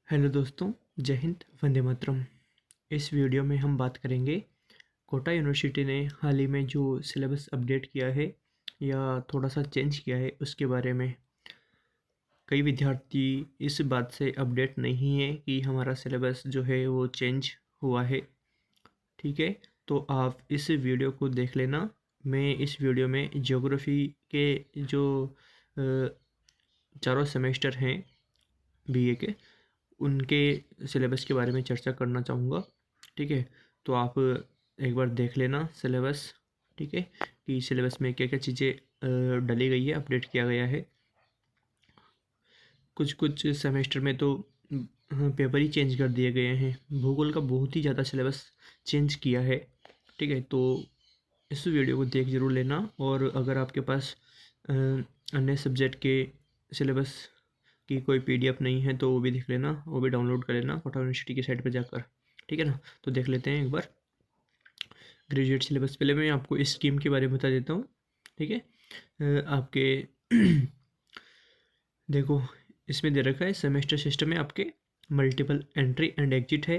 Hello दोस्तों, जय हिंद, वंदे मातरम। इस वीडियो में हम बात करेंगे कोटा यूनिवर्सिटी ने हाल ही में जो सिलेबस अपडेट किया है या थोड़ा सा चेंज किया है उसके बारे में। कई विद्यार्थी इस बात से अपडेट नहीं है कि हमारा सिलेबस जो है वो चेंज हुआ है। ठीक है, तो आप इस वीडियो को देख लेना। मैं इस वीडियो में ज्योग्राफी के जो चारों सेमेस्टर हैं बीए के, उनके सिलेबस के बारे में चर्चा करना चाहूँगा। ठीक है, तो आप एक बार देख लेना सिलेबस। ठीक है, कि सिलेबस में क्या क्या चीज़ें डाली गई है, अपडेट किया गया है। कुछ कुछ सेमेस्टर में तो पेपर ही चेंज कर दिए गए हैं। भूगोल का बहुत ही ज़्यादा सिलेबस चेंज किया है। ठीक है, तो इस वीडियो को देख जरूर लेना। और अगर आपके पास अन्य सब्जेक्ट के सिलेबस की कोई पीडीएफ नहीं है तो वो भी देख लेना, वो भी डाउनलोड कर लेना कोटा यूनिवर्सिटी की साइट पर जाकर। ठीक है ना, तो देख लेते हैं एक बार ग्रेजुएट सिलेबस। पहले मैं आपको इस स्कीम के बारे में बता देता हूँ। ठीक है, आपके देखो, इसमें दे रखा है सेमेस्टर सिस्टम में आपके मल्टीपल एंट्री एंड एग्जिट है,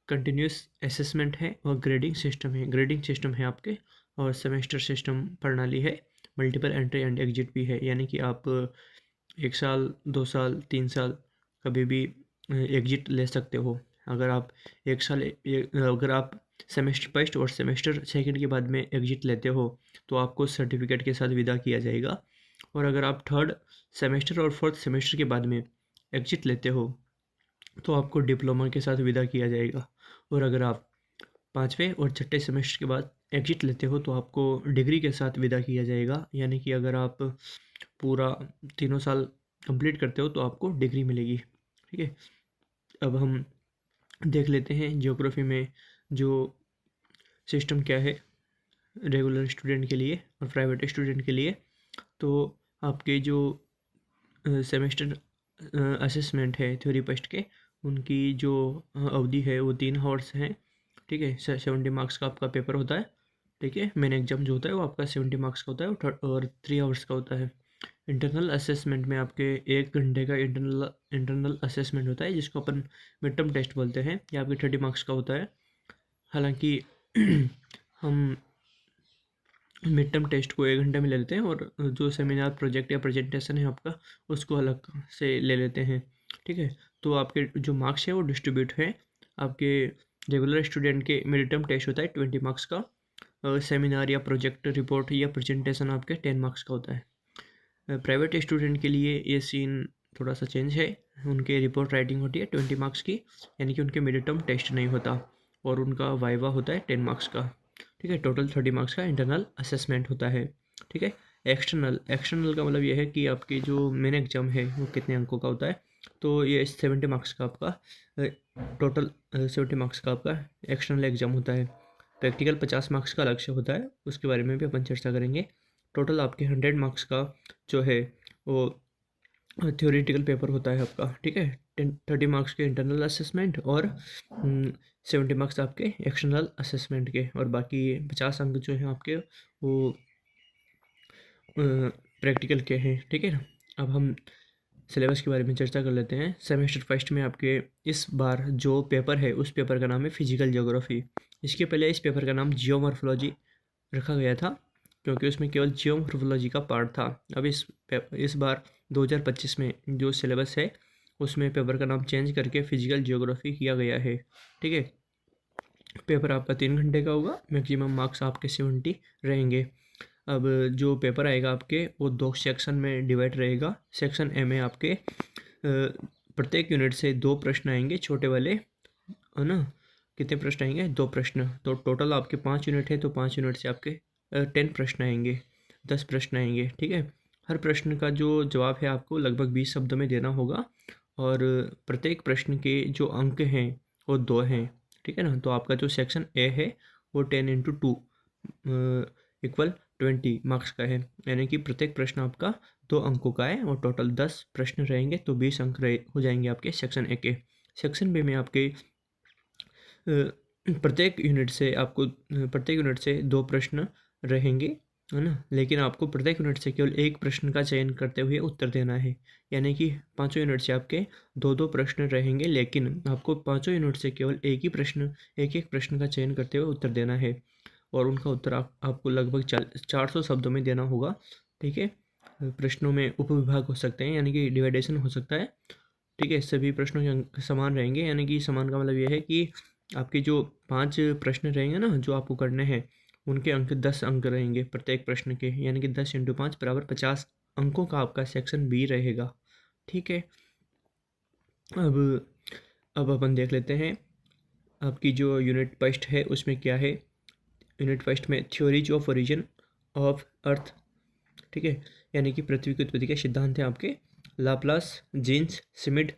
कंटिन्यूस असेसमेंट है और ग्रेडिंग सिस्टम है। ग्रेडिंग सिस्टम है आपके, और सेमेस्टर सिस्टम प्रणाली है। मल्टीपल एंट्री एंड एग्जिट भी है, यानी कि आप 1 साल, 2 साल, 3 साल कभी भी एग्जिट ले सकते हो। अगर आप 1 साल अगर आप सेमेस्टर फर्स्ट और सेमेस्टर सेकंड के बाद में एग्जिट लेते हो तो आपको सर्टिफिकेट के साथ विदा किया जाएगा। और अगर आप थर्ड सेमेस्टर और फोर्थ सेमेस्टर के बाद में एग्जिट लेते हो तो आपको डिप्लोमा के साथ विदा किया जाएगा। और अगर आप पाँचवें और छठे सेमेस्टर के बाद एग्जिट लेते हो तो आपको डिग्री के साथ विदा किया जाएगा। यानी कि अगर आप पूरा 3 साल कंप्लीट करते हो तो आपको डिग्री मिलेगी। ठीक है, अब हम देख लेते हैं ज्योग्राफी में जो सिस्टम क्या है रेगुलर स्टूडेंट के लिए और प्राइवेट स्टूडेंट के लिए। तो आपके जो सेमेस्टर असेसमेंट है थ्योरी टेस्ट के, उनकी जो अवधि है वो 3 आवर्स हैं। ठीक है, 70 मार्क्स का आपका पेपर होता है। ठीक है, मेन एग्जाम जो होता है वो आपका 70 मार्क्स का होता है और 3 आवर्स का होता है। इंटरनल असेसमेंट में आपके 1 घंटे का इंटरनल असेसमेंट होता है, जिसको अपन मिड टर्म टेस्ट बोलते हैं। ये आपके 30 मार्क्स का होता है। हालांकि हम मिड टर्म टेस्ट को 1 घंटे में ले लेते हैं और जो सेमिनार प्रोजेक्ट या प्रेजेंटेशन है आपका उसको अलग से ले लेते हैं। ठीक है, तो आपके जो मार्क्स है वो डिस्ट्रीब्यूट है। आपके रेगुलर स्टूडेंट के मिड टर्म टेस्ट होता है 20 मार्क्स का, सेमिनार या प्रोजेक्ट रिपोर्ट या प्रेजेंटेशन आपके 10 मार्क्स का होता है। प्राइवेट स्टूडेंट के लिए ये सीन थोड़ा सा चेंज है। उनके रिपोर्ट राइटिंग होती है 20 मार्क्स की, यानी कि उनके मिड टर्म टेस्ट नहीं होता, और उनका वाइवा होता है 10 मार्क्स का। ठीक है, टोटल 30 मार्क्स का इंटरनल असेसमेंट होता है। ठीक है, एक्सटर्नल का मतलब ये है कि आपकी जो मेन एग्जाम है वो कितने अंकों का होता है। तो ये 70 मार्क्स का आपका टोटल 70 मार्क्स का आपका एक्सटर्नल एग्जाम होता है। प्रैक्टिकल 50 मार्क्स का अलग से होता है, उसके बारे में भी अपन चर्चा करेंगे। टोटल आपके 100 मार्क्स का जो है वो थ्योरेटिकल पेपर होता है आपका। ठीक है, 30 मार्क्स के इंटरनल असेसमेंट और 70 मार्क्स आपके एक्सटर्नल असेसमेंट के, और बाकी 50 अंक जो हैं आपके वो प्रैक्टिकल के हैं। ठीक है ना, अब हम सिलेबस के बारे में चर्चा कर लेते हैं। सेमेस्टर फर्स्ट में आपके इस बार जो पेपर है उस पेपर का नाम है फिजिकल ज्योग्राफी। इसके पहले इस पेपर का नाम जियोमॉर्फोलॉजी रखा गया था, क्योंकि उसमें केवल जियोमॉर्फोलॉजी का पार्ट था। अब इस बार 2025 में जो सिलेबस है उसमें पेपर का नाम चेंज करके फिजिकल जियोग्राफी किया गया है। ठीक है, पेपर आपका 3 घंटे का होगा, मैक्सिमम मार्क्स आपके 70 रहेंगे। अब जो पेपर आएगा आपके वो 2 सेक्शन में डिवाइड रहेगा। सेक्शन ए में आपके प्रत्येक यूनिट से 2 प्रश्न आएंगे, छोटे वाले, है ना। कितने प्रश्न आएंगे? 2 प्रश्न। तो टोटल आपके 5 यूनिट है तो 5 यूनिट से आपके 10 प्रश्न आएंगे, 10 प्रश्न आएंगे। ठीक है, हर प्रश्न का जो जवाब है आपको लगभग 20 शब्दों में देना होगा, और प्रत्येक प्रश्न के जो अंक हैं वो 2 हैं। ठीक है ना, तो आपका जो सेक्शन ए है वो 10 × 2 इक्वल 20 मार्क्स का है, यानी कि प्रत्येक प्रश्न आपका 2 अंकों का है, और टोटल 10 प्रश्न रहेंगे तो 20 अंक हो जाएंगे आपके सेक्शन ए के। सेक्शन बी में आपके प्रत्येक यूनिट से 2 प्रश्न रहेंगे, है ना। लेकिन आपको प्रत्येक यूनिट से केवल एक प्रश्न का चयन करते हुए उत्तर देना है, यानी कि पाँचों यूनिट से आपके दो दो प्रश्न रहेंगे, लेकिन आपको पाँचों यूनिट से केवल एक एक प्रश्न का चयन करते हुए उत्तर देना है। और उनका उत्तर आपको लगभग 400 शब्दों में देना होगा। ठीक है, प्रश्नों में उपविभाग हो सकते हैं, यानी कि डिवाइडेशन हो सकता है। ठीक है, सभी प्रश्नों के अंक समान रहेंगे, यानी कि समान का मतलब ये है कि आपके जो 5 प्रश्न रहेंगे ना जो आपको करने हैं, उनके अंक 10 अंक रहेंगे प्रत्येक प्रश्न के, यानी कि 10 × 5 बराबर 50 अंकों का आपका सेक्शन बी रहेगा। ठीक है, अब अपन देख लेते हैं आपकी जो यूनिट फर्स्ट है उसमें क्या है। यूनिट फर्स्ट में theories of origin of earth, ठीक है, यानी कि पृथ्वी की उत्पत्ति के सिद्धांत हैं आपके। लाप्लास, जीन्स, श्मिड,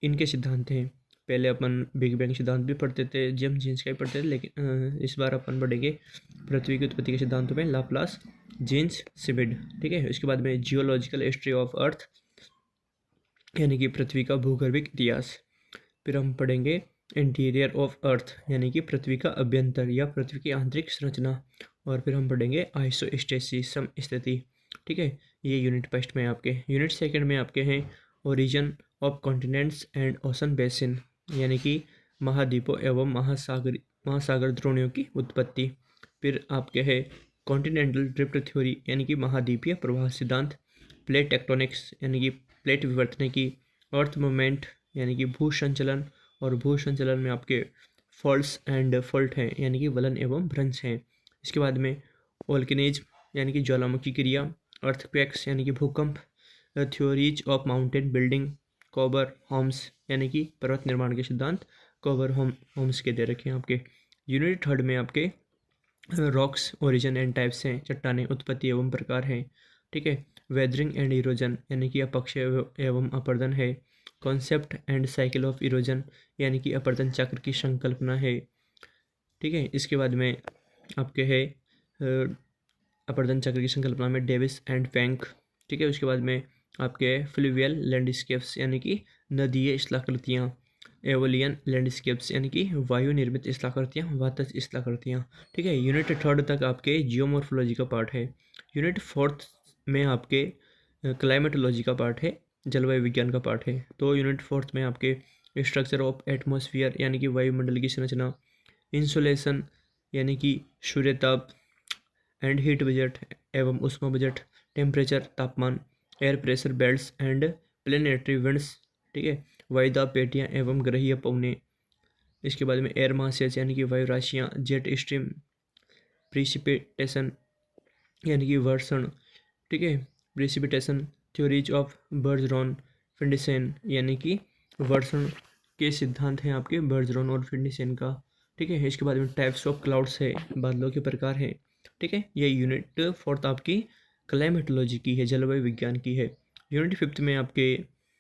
इनके सिद्धांत हैं। पहले अपन बिग बैंग सिद्धांत भी पढ़ते थे, जेम्स जीन्स का भी पढ़ते थे, लेकिन इस बार अपन पढ़ेंगे पृथ्वी की उत्पत्ति के सिद्धांतों में लाप्लास, जीन्स, श्मिड। ठीक है, इसके बाद में जियोलॉजिकल हिस्ट्री ऑफ अर्थ, यानी कि पृथ्वी का भूगर्भिक इतिहास। फिर हम पढ़ेंगे इंटीरियर ऑफ अर्थ, यानी कि पृथ्वी का अभ्यंतर या पृथ्वी की आंतरिक संरचना। और फिर हम पढ़ेंगे आइसोस्टेसिस, समस्थिति। ठीक है, ये यूनिट फर्स्ट में आपके। यूनिट सेकंड में आपके हैं origin of continents and ocean basin, यानी कि महाद्वीपों एवं महासागर द्रोणियों की उत्पत्ति। फिर आपके है कॉन्टिनेंटल ड्रिफ्ट थ्योरी, यानी कि महाद्वीपीय प्रवाह सिद्धांत। प्लेट टेक्टोनिक्स, यानी कि प्लेट विवर्तने की। अर्थ मूवमेंट, यानी कि भू संचलन, और भू संचलन में आपके फॉल्ट्स एंड फॉल्ट हैं, यानी कि वलन एवं भ्रंश हैं। इसके बाद में वोल्केनिज्म, यानी कि ज्वालामुखी क्रिया। अर्थक्वेक्स, यानी कि भूकंप। Theories of mountain building. Kober Holmes, यानी कि पर्वत निर्माण के सिद्धांत कॉबर होम्स के दे रखे हैं आपके। यूनिट थर्ड में आपके रॉक्स, ओरिजिन एंड टाइप्स हैं, चट्टानें, उत्पत्ति एवं प्रकार हैं। ठीक है, वेदरिंग एंड इरोजन, यानी कि अपक्षय एवं अपर्दन है। Concept and cycle of erosion, यानी कि अपर्दन चक्र की संकल्पना है। ठीक है, इसके बाद में आपके है अपर्दन चक्र की संकल्पना में डेविस एंड फैंक। ठीक है, उसके बाद में आपके फ्लूवियल लैंडस्केप्स, यानी कि नदीय स्थलाकृतियाँ। एवोलियन लैंडस्केप्स, यानी कि वायु निर्मित स्थलाकृतियाँ, वातज स्थलाकृतियाँ। ठीक है, यूनिट थर्ड तक आपके जियोमॉर्फोलॉजी का पार्ट है। यूनिट फोर्थ में आपके क्लाइमेटोलॉजी का पार्ट है, जलवायु विज्ञान का पार्ट है। तो यूनिट फोर्थ में आपके स्ट्रक्चर ऑफ एटमॉस्फेयर, यानी कि वायुमंडल की संरचना। इंसुलेशन, यानी कि सूर्यताप एंड हीट बजट एवं उष्मा बजट। टेम्परेचर, तापमान। Air pressure belts and planetary winds. ठीक है, वायुदाब पेटियाँ एवं ग्रहीय पवने। इसके बाद में एयर मासेज, यानी कि वायु राशियाँ। Jet stream. प्रिसिपिटेशन, यानी कि वर्षण। ठीक है, प्रिसिपिटेशन। थ्योरीज ऑफ बर्जरॉन फिंडिसेन, यानी कि वर्षण के सिद्धांत हैं आपके बर्जरॉन और फिंडिसेन का। ठीक है, इसके बाद में टाइप्स ऑफ क्लाउड्स है, बादलों के प्रकार हैं। ठीक है, ये यूनिट फोर्थ आपकी क्लाइमेटोलॉजी की है, जलवायु विज्ञान की है। यूनिट फिफ्थ में आपके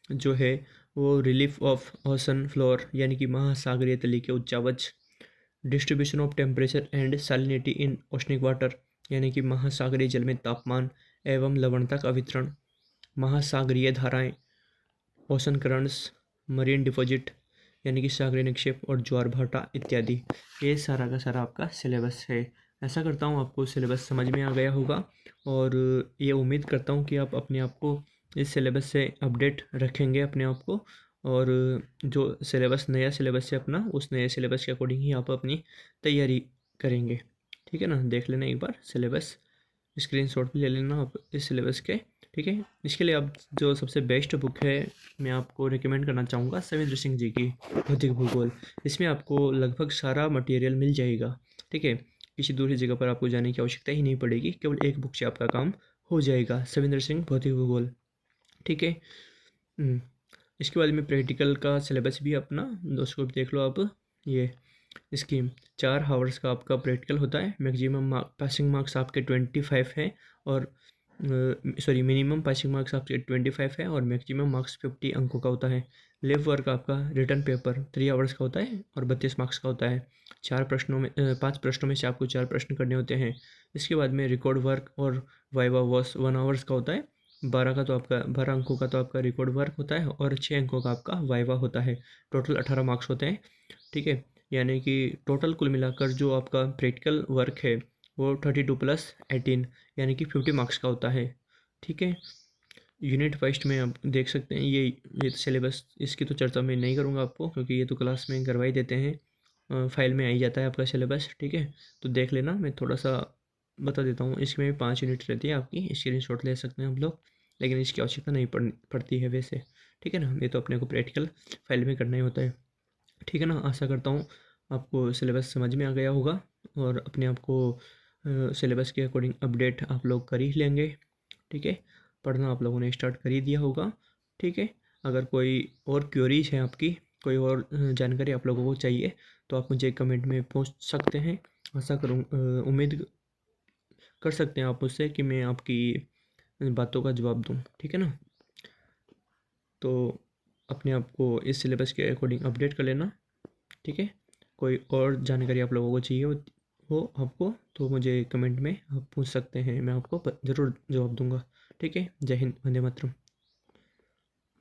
जो है वो रिलीफ ऑफ ओशन फ्लोर, यानी कि महासागरीय तली के उच्चावच। Distribution of temperature and salinity in oceanic water, यानी कि महासागरीय जल में तापमान एवं लवणता का वितरण। महासागरीय धाराएं, ओशन करंट्स, मरीन डिपॉजिट, यानी कि सागरीय निक्षेप, और ज्वार भाटा इत्यादि। ये सारा का सारा आपका सिलेबस है। ऐसा करता हूँ आपको सिलेबस समझ में आ गया होगा, और ये उम्मीद करता हूँ कि आप अपने आप को इस सिलेबस से अपडेट रखेंगे अपने आप को, और जो सिलेबस नया सिलेबस है अपना, उस नए सिलेबस के अकॉर्डिंग ही आप अपनी तैयारी करेंगे। ठीक है ना, देख लेना एक बार सिलेबस, स्क्रीनशॉट भी ले लेना आप इस सिलेबस के। ठीक है, इसके लिए आप जो सबसे बेस्ट बुक है मैं आपको रिकमेंड करना चाहूँगा सविंद्र सिंह जी की भौतिक भूगोल। इसमें आपको लगभग सारा मटेरियल मिल जाएगा। ठीक है, किसी दूसरी जगह पर आपको जाने की आवश्यकता ही नहीं पड़ेगी, केवल एक बुक से आपका काम हो जाएगा, सविंद्र सिंह भौतिक भूगोल। ठीक है, इसके बाद में प्रैक्टिकल का सिलेबस भी अपना दोस्तों देख लो आप। ये इसकी 4 हावर्स का आपका प्रैक्टिकल होता है। मैक्सिमम पासिंग मार्क्स आपके 25 है, और मिनिमम पासिंग मार्क्स आपके 25 है, और मैक्सिमम मार्क्स 50 अंकों का होता है। लैब वर्क आपका रिटर्न पेपर 3 आवर्स का होता है और 32 मार्क्स का होता है। 5 प्रश्नों में से आपको 4 प्रश्न करने होते हैं। इसके बाद में रिकॉर्ड वर्क और वाइवा वॉस 1 आवर्स का होता है। 12 अंकों का तो आपका रिकॉर्ड वर्क होता है, और 6 अंकों का आपका वाइवा होता है। टोटल 18 मार्क्स होते हैं। ठीक है, यानी कि टोटल कुल मिलाकर जो आपका प्रैक्टिकल वर्क है वो 32 + 18 यानी कि 50 मार्क्स का होता है। ठीक है, यूनिट फर्स्ट में आप देख सकते हैं ये सिलेबस, इसकी तो चर्चा मैं नहीं करूँगा आपको, क्योंकि ये तो क्लास में करवा ही देते हैं, फाइल में आ ही जाता है आपका सिलेबस। ठीक है, तो देख लेना, मैं थोड़ा सा बता देता हूँ। इसमें 5 यूनिट रहती है आपकी, स्क्रीनशॉट ले सकते हैं आप लोग, लेकिन इसकी आवश्यकता नहीं पड़ती है वैसे। ठीक है ना, ये तो अपने को प्रैक्टिकल फाइल में करना ही होता है। ठीक है ना, आशा करता हूँ आपको सिलेबस समझ में आ गया होगा और अपने आप को सिलेबस के अकॉर्डिंग अपडेट आप लोग कर ही लेंगे। ठीक है, पढ़ना आप लोगों ने स्टार्ट कर ही दिया होगा। ठीक है, अगर कोई और क्वेरीज है आपकी, कोई और जानकारी आप लोगों को चाहिए, तो आप मुझे कमेंट में पूछ सकते हैं। आशा करूँ, उम्मीद कर सकते हैं आप मुझसे कि मैं आपकी बातों का जवाब दूँ। ठीक है ना, तो अपने आप को इस सिलेबस के अकॉर्डिंग अपडेट कर लेना। ठीक है, कोई और जानकारी आप लोगों को चाहिए हो आपको, तो मुझे कमेंट में आप पूछ सकते हैं, मैं आपको ज़रूर जवाब दूंगा। ठीक है, जय हिंद, वंदे मातरम।